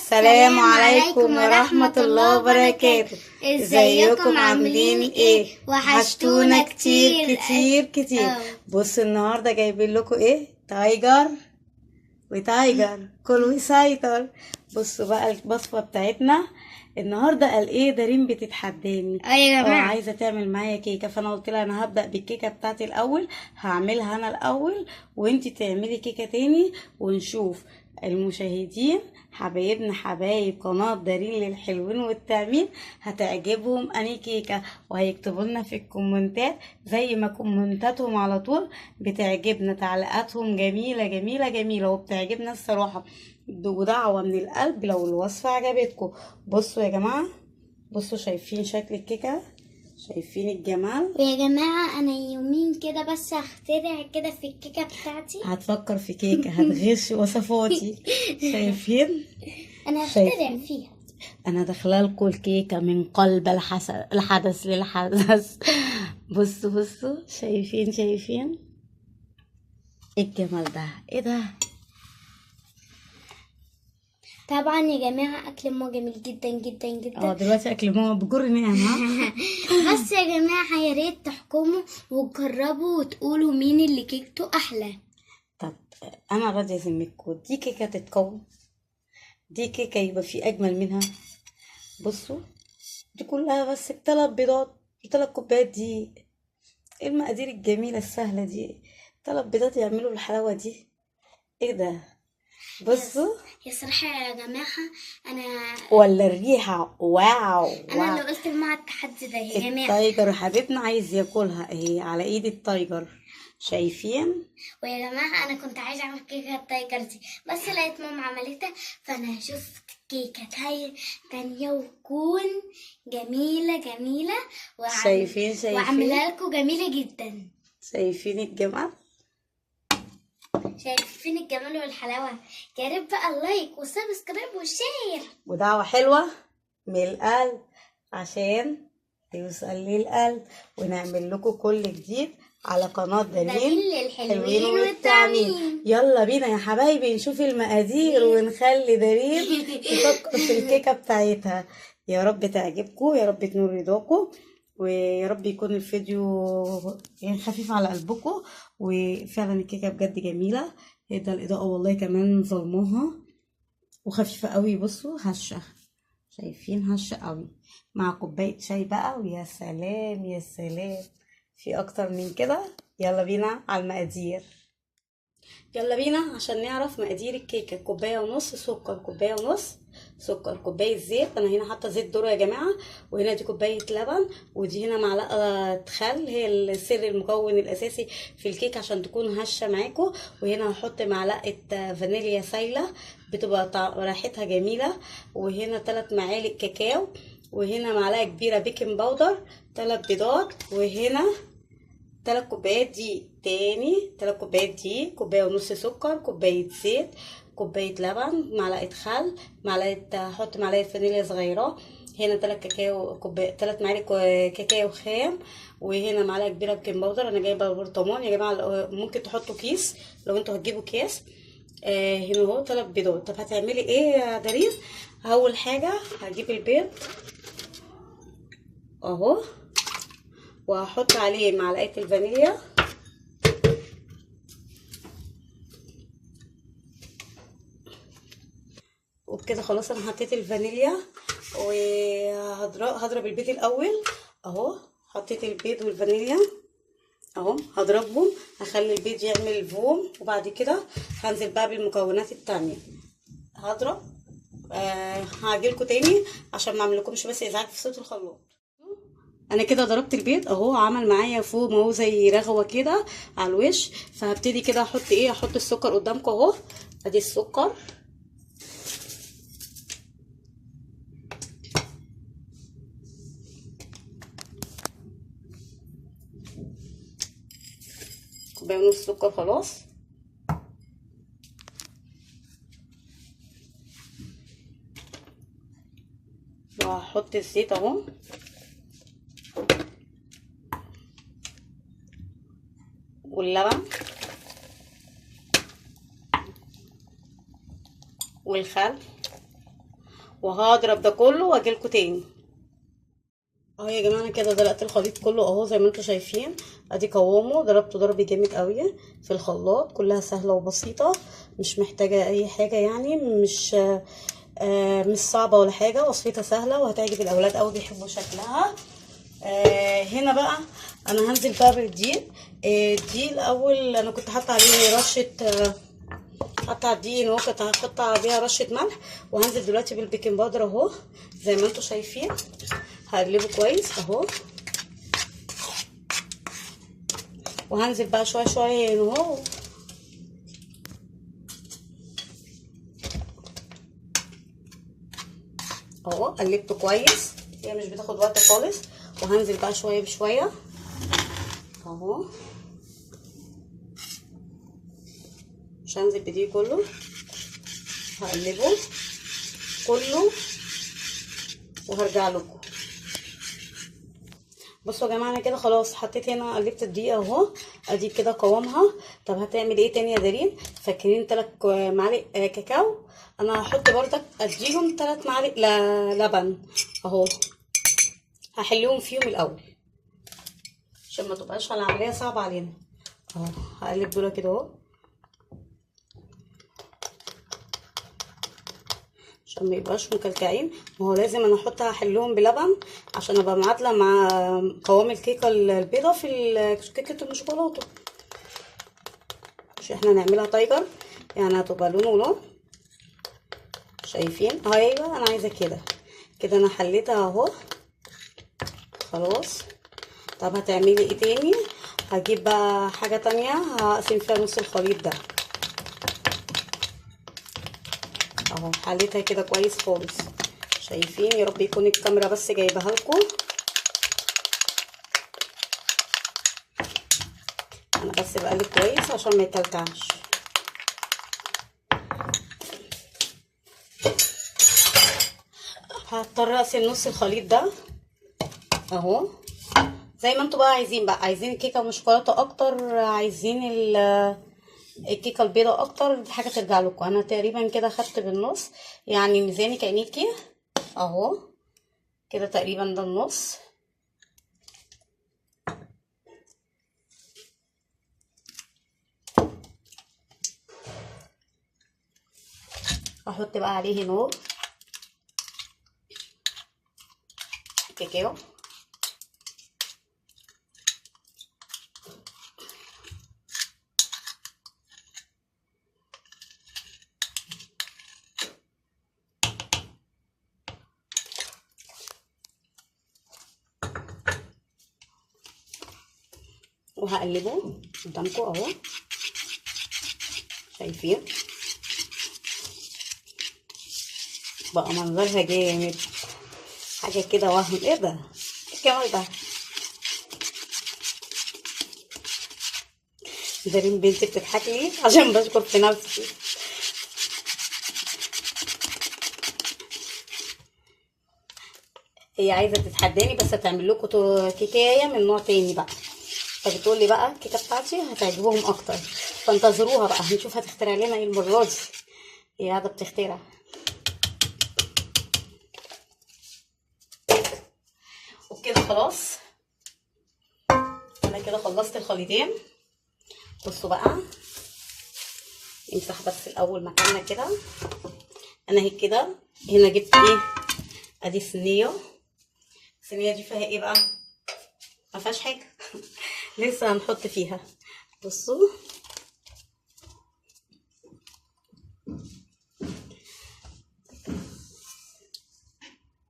السلام عليكم ورحمة الله وبركاته. ازيكم عاملين ايه؟ وحشتونا كتير كتير كتير. بص النهاردة جايبين لكم ايه؟ تايجر وتايجر كل ويسيطر. بصوا بقى الوصفة بتاعتنا النهارده. قال ايه دارين بتتحداني يا جماعه عايزه تعمل معايا كيكه، فانا قلت لها انا هبدا بالكيكه بتاعتي الاول، هعملها انا الاول وانتي تعملي كيكه تاني، ونشوف المشاهدين حبايبنا حبايب قناه دارين للحلوين والتعمير هتعجبهم اني كيكه، وهيكتبوا لنا في الكومنتات زي ما كومنتاتهم على طول بتعجبنا، تعليقاتهم جميله جميله جميله وبتعجبنا الصراحه، ودعوة من القلب لو الوصفة عجبتكم. بصوا يا جماعة، بصوا شايفين شكل الكيكة، شايفين الجمال. يا جماعه انا يومين كده بس هخترع كده في الكيكه بتاعتي. هتفكر في كيكة هتغش وصفاتي. شايفين انا هخترع فيها. انا داخله لكم الكيكة من قلب الحدث للحدث. بصوا بصوا شايفين ايه الجمال ده، ايه ده. طبعا يا جماعه اكل ماما جميل جدا جدا جدا. دلوقتي اكل ماما بجرني ها. بس يا جماعه يا ريت تحكموا وتجربوا وتقولوا مين اللي كيكته احلى. طب انا راضيه ذمتكم، دي كيكه تتكون، دي كيكه يبقى في اجمل منها. بصوا دي كلها بس ب3 بيضات و3 كوبايات دي، ايه المقادير الجميله السهله دي، 3 بيضات يعملوا الحلاوه دي، ايه ده. بصوا يا صراحه يا جماعه انا ولا الريحه واو انا اللي قلت مع التحدي ده يا جماعه. التايجر حبيبنا عايز ياكلها اهي على ايد التايجر، شايفين. ويا جماعه انا كنت عايزه اعمل كيكه التايجر دي بس لقيت ماما عملتها، فانا هشوف كيكه تانية وتكون جميله جميله شايفين واعملها لكم جميله جدا. شايفين الجمال، شايفين الجمال والحلاوه. يا ريت بقى اللايك والسبسكرايب والشير ودعوة حلوة من القلب عشان يوصل للقلب، ونعمل لكم كل جديد على قناة دارين للحلوين والتعميم. يلا بينا يا حبايبي نشوف المقادير ونخلي دارين تفكر في الكيكة بتاعتها. يا رب تعجبكم، يا رب تنور رضاكم، ويا رب يكون الفيديو يعني خفيف على قلبكم. وفعلا الكيكة بجد جميلة، ده الإضاءة والله كمان ظلموها وخفيفة قوي. بصوا هشة، شايفين هشة قوي مع كوباية شاي بقى، ويا سلام يا سلام، في اكتر من كده. يلا بينا على المقادير، يلا بينا عشان نعرف مقادير الكيكه. كوبايه ونص سكر، كوبايه ونص سكر، كوبايه زيت، انا هنا حاطه زيت ذره يا جماعه، وهنا دي كوبايه لبن، ودي هنا معلقه خل، هي السر المكون الاساسي في الكيك عشان تكون هشه معاكم. وهنا هحط معلقه فانيليا سايله بتبقى ريحتها جميله، وهنا 3 معالق كاكاو، وهنا معلقه كبيره بيكنج باودر، 3 بيضات، وهنا 3 كوبايات دي تاني، 3 كوبايات دي، كوبايه ونص سكر، كوبايه زيت، كوبايه لبن، معلقه خل، هحط معلقه فانيليا صغيره، هنا 3 كاكاو، 3 معالق كاكاو خام، وهنا معلقه كبيره بيكنج باودر. انا جايبه برطمان يا جماعه، ممكن تحطوا كيس لو انتوا هتجيبوا كيس. هنا اهو 3 بيضات. طب هتعملي ايه يا دارين؟ اول حاجه هجيب البيض اهو، وهحط عليه معلقه الفانيليا، وبكده خلاص انا حطيت الفانيليا، وهضرب البيض الاول اهو، حطيت البيض والفانيليا اهو، هضربهم، هخلي البيض يعمل فوم، وبعد كده هنزل بقى بالمكونات التانية. هضرب هاجيلكوا تاني عشان ما اعملكمش بس ازعاج في صوت الخلاط. انا كده ضربت البيض اهو، عمل معايا فوم اهو زي رغوه كده على الوش، فهبتدي كده احط ايه، احط السكر قدامكم اهو، ادي السكر، كوبايه ونص سكر خلاص، وهحط الزيت اهو، واللبن والخل وهضرب ده كله واجيلكوا تاني. اهو يا جماعه انا كده دلقت الخليط كله اهو زي ما انتم شايفين. ادي قوامه ضربته ضرب جامد قوي في الخلاط. كلها سهله وبسيطه، مش محتاجه اي حاجه يعني، مش صعبه ولا حاجه. وصفتها سهله وهتعجب الاولاد قوي، بيحبوا شكلها. هنا بقى انا هنزل بقى بالدقيق. الدقيق الاول انا كنت حاطه عليه رشه، حاطه على الدقيق ان هو كنت هحط عليها رشه ملح. وهنزل دلوقتي بالبيكنج باودر اهو زي ما انتم شايفين. هقلبه كويس اهو، وهنزل بقى شويه شويه هنا اهو. اهو قلبته كويس، هي مش بتاخد وقت خالص. وهنزل بقى شويه بشويه اهو، مش هنزل بدي كله، هقلبه كله وهرجع لكم. بصوا يا جماعه انا كده خلاص حطيت هنا، قلبت الدقيق اهو. ادي كده قوامها. طب هتعمل ايه تاني يا دارين؟ فاكرين 3 معالق كاكاو؟ انا هحط بردك اديهم 3 معالق لبن اهو. هحلهم فيهم الاول عشان ما تبقاش العمليه صعبه علينا اهو. هقلب دول كده اهو عشان ما يبقاش مكلكعين. ما هو لازم انا احطها احلهم بلبن عشان ابقى معادله مع قوام الكيكه البيضه في كيكه الشوكولاته. مش احنا نعملها تايجر يعني، هتبقى لون ولون. شايفين؟ ايوه انا عايزه كده. كده انا حليتها اهو خلاص. طب هتعملي ايه تاني؟ هجيب بقى حاجه تانية هقسم فيها نص الخليط ده اهو. حليتها كده كويس خالص. شايفين؟ يا رب يكون الكاميرا بس جايبها لكم. انا بس بقلب كويس عشان ما يكلكعش. هضطر اقسم نص الخليط ده اهو زي ما انتوا بقى عايزين. بقى عايزين الكيكه وشوكولاته اكتر، عايزين الكيكه البيضه اكتر، دي حاجه ترجع لكم. انا تقريبا كده خدت بالنص يعني، ميزاني كانيكي اهو كده تقريبا ده النص. هحط بقى عليه نور كاكاو وهقلبه قدامكم اهو. شايفين بقى منظرها جامد، حاجه كده وهم. ايه ده؟ ايه الجمال ده؟ دارين بنتي بتضحك لي عشان بشكر في نفسي. هي عايزه تتحداني بس هتعمل لكم كيكايه من نوع تاني بقى. فبتقول لي بقى الكيكه بتاعتي هتعجبهم اكتر، فانتظروها بقى هنشوف هتخترع لنا ايه المره دي. هي قاعده بتخترع. وبكده خلاص انا كده خلصت الخليطين. بصوا بقى نمسح بس الاول مكاننا كده. انا هيك كده هنا جبت ايه؟ ادي الصينيه. الصينيه دي فيها ايه بقى؟ ما فيهاش حاجه لسه هنحط فيها. بصوا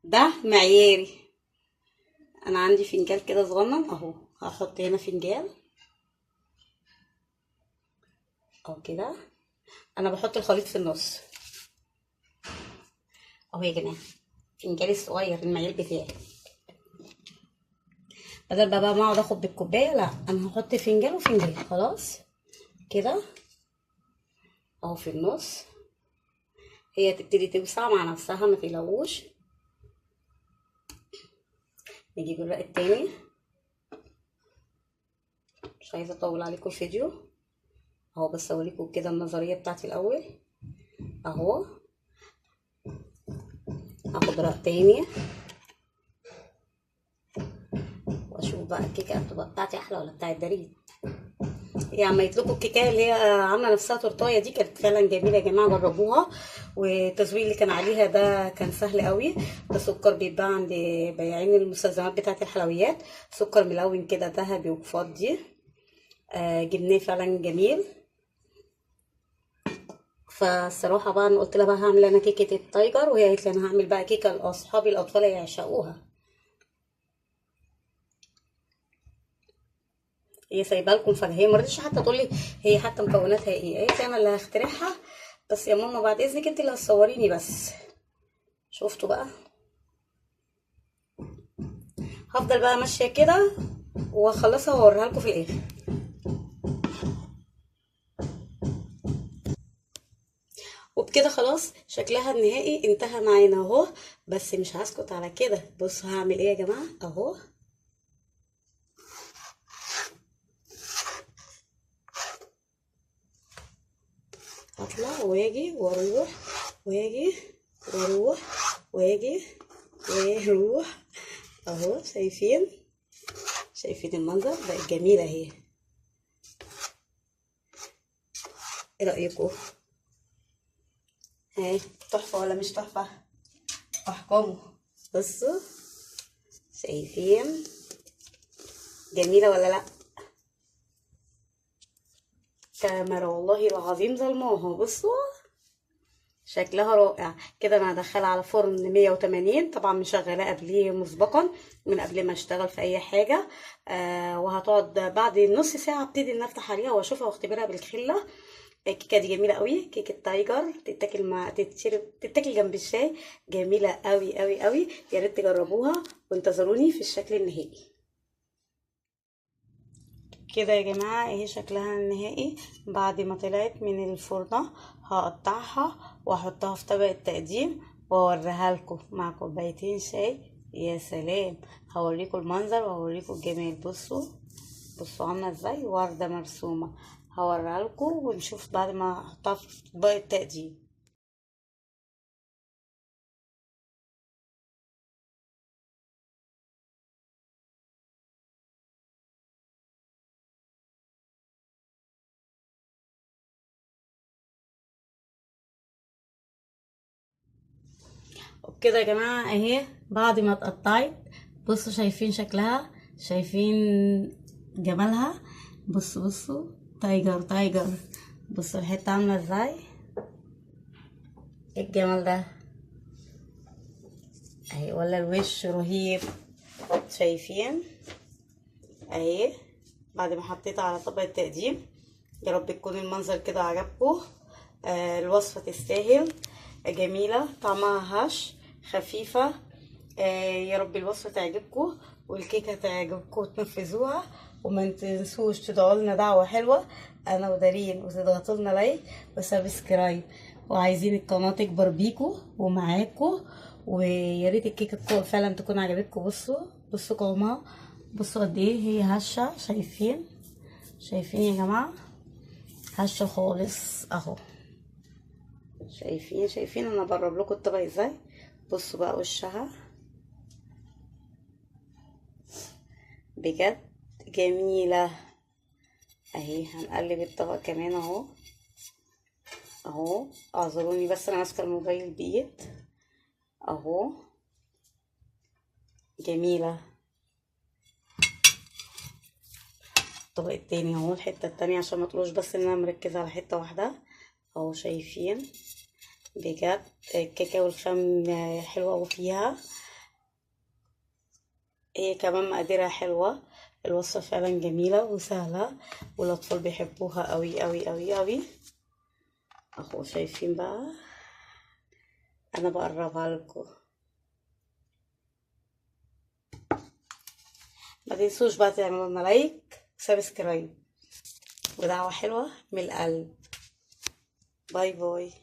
ده معياري. انا عندي فنجان كده صغنن اهو، هحط هنا فنجان اهو كده. انا بحط الخليط في النص اهو يا جماعه. فنجاني الصغير المعيار بتاعي، بدل بقى ما اقعد اخد بالكوبايه، لا انا هحط فنجان وفنجان خلاص كده اهو في النص. هي تبتدي توسع مع نفسها ما تقلقوش. نجيب الرق التاني، مش عايزه اطول عليكم الفيديو اهو، بس اوريكم كده النظريه بتاعتي الاول اهو. هاخد رق تاني واشوف بقى الكيكه هتبقى بتاعتي احلى ولا بتاعت دارين. يعني عملت لكم الكيكه اللي هي عامله نفسها تورتايه دي، كانت فعلا جميله يا جماعه، جربوها. والتزويق اللي كان عليها ده كان سهل قوي. ده سكر بيتباع عند بياعين المستلزمات بتاعه الحلويات، سكر ملون كده ذهبي وفضي. جبناه فعلا جميل. فالصراحه بقى انا قلت لها بقى هعمل انا كيكه التايجر، وهي قالت لي انا هعمل بقى كيكه لاصحابي الاطفال يعشقوها. هي سايبه لكم فجاه، هي ما رضتش حتى تقول لي هي حتى مكوناتها ايه، قالت لي انا اللي هخترعها، بس يا ماما بعد اذنك انت اللي هتصوريني بس. شفتوا بقى؟ هفضل بقى ماشيه كده واخلصها واوريها لكم في الاخر. وبكده خلاص شكلها النهائي انتهى معانا اهو. بس مش هسكت على كده، بصوا هعمل ايه يا جماعه اهو. هطلع واجي واروح واجي واروح واجي واروح اهو. شايفين المنظر بقت جميله اهي. ايه رايكم؟ ها، تحفه ولا مش تحفه؟ احكموا. بصوا، شايفين جميله ولا لا؟ كاميرا والله العظيم ظلماها. بصوا شكلها رائع كده. انا هدخلها على فرن 180، طبعا مشغلاه قبليه مسبقا من قبل ما اشتغل في اي حاجه. وهتقعد بعد نص ساعه ابتدي ان افتح عليها واشوفها واختبرها بالخله. الكيكه دي جميله قوي، كيكه تايجر، تتاكل مع تتاكل جنب الشاي، جميله قوي قوي قوي. يا ريت تجربوها وانتظروني في الشكل النهائي. كده يا جماعة اهي شكلها النهائي بعد ما طلعت من الفرن. هقطعها واحطها في طبق التقديم واوريها لكم مع كوبايتين شاي. يا سلام، هوريكم المنظر وهوريكم الجمال. بصوا عامله ازاي، وردة مرسومة. هوريها لكم ونشوف بعد ما احطها في طبق التقديم. وبكده يا جماعة اهي بعد ما اتقطعت. بصوا شايفين شكلها، شايفين جمالها. بصوا تايجر تايجر. بصوا الحتة عاملة ازاي، ايه الجمال ده اهي، ولا الوش رهيب. شايفين اهي بعد ما حطيتها على طبق التقديم. يا رب يكون المنظر كده عجبكم. الوصفة تستاهل، جميلة، طعمها هش، خفيفة. يا رب الوصفة تعجبكم والكيكة تعجبكم وتنفذوها. وما تنسوش تدعوا لنا دعوة حلوة انا ودارين، وتضغطوا لنا لايك وسبسكرايب. وعايزين القناة تكبر بيكم ومعاكم. ويا ريت الكيكة فعلا تكون عجبتكم. بصوا قوامها، بصوا قد ايه هي هشة. شايفين يا جماعة، هشة خالص اهو. شايفين انا بقرب لكم الطبق ازاي. بصوا بقى وشها بجد جميلة اهي. هنقلب الطبق كمان اهو. اعذروني بس انا ماسكه الموبايل بايد اهو. جميلة. الطبق التاني اهو، الحتة التانية عشان ما تقولوش بس ان انا مركزة على حتة واحدة اهو. شايفين بجد الكيكة والخام حلوة وفيها هي كمان مقاديرها حلوة. الوصفة فعلا جميلة وسهلة والاطفال بيحبوها قوي قوي قوي قوي اهو. شايفين بقى انا بقربها لكم. ما تنسوش بقى تعملوا لنا لايك وسبسكرايب ودعوة حلوة من القلب. باي باي.